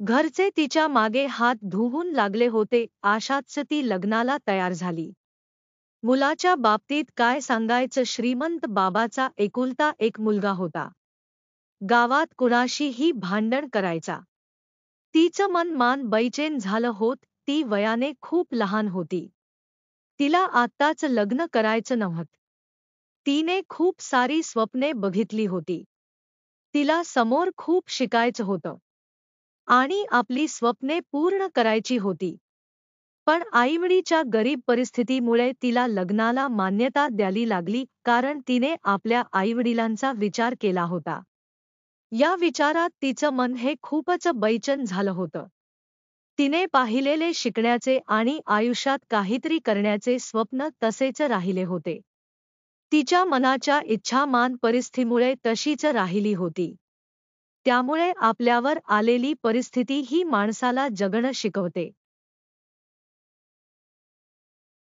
घरचे तिच्या मागे हात धुवून लागले होते. आशाच ती लग्नाला तयार झाली. मुलाच्या बाबतीत काय सांगायचं. श्रीमंत बाबाचा एकुलता एक मुलगा होता. गावात कुणाशीही भांडण करायचा. तिचं मन बैचेन झालं होत. ती वयाने खूप लहान होती. तिला आत्ताच लग्न करायचं नव्हतं. तिने खूप सारी स्वप्ने बघितली होती. तिला समोर खूप शिकायचं होतं आणि आपली स्वप्ने पूर्ण करायची होती. पण आईवडीच्या गरीब परिस्थितीमुळे तिला लग्नाला मान्यता द्यावी लागली, कारण तिने आपल्या आईवडिलांचा विचार केला होता. या विचारात तिचं मन हे खूपच बैचन झालं होतं. तिने पाहिलेले शिकण्याचे आणि आयुष्यात काहीतरी करण्याचे स्वप्न तसेच राहिले होते. तिच्या मनाच्या इच्छा परिस्थितीमुळे तशीच राहिली होती. त्यामुळे आपल्यावर आलेली परिस्थिती ही माणसाला जगणं शिकवते.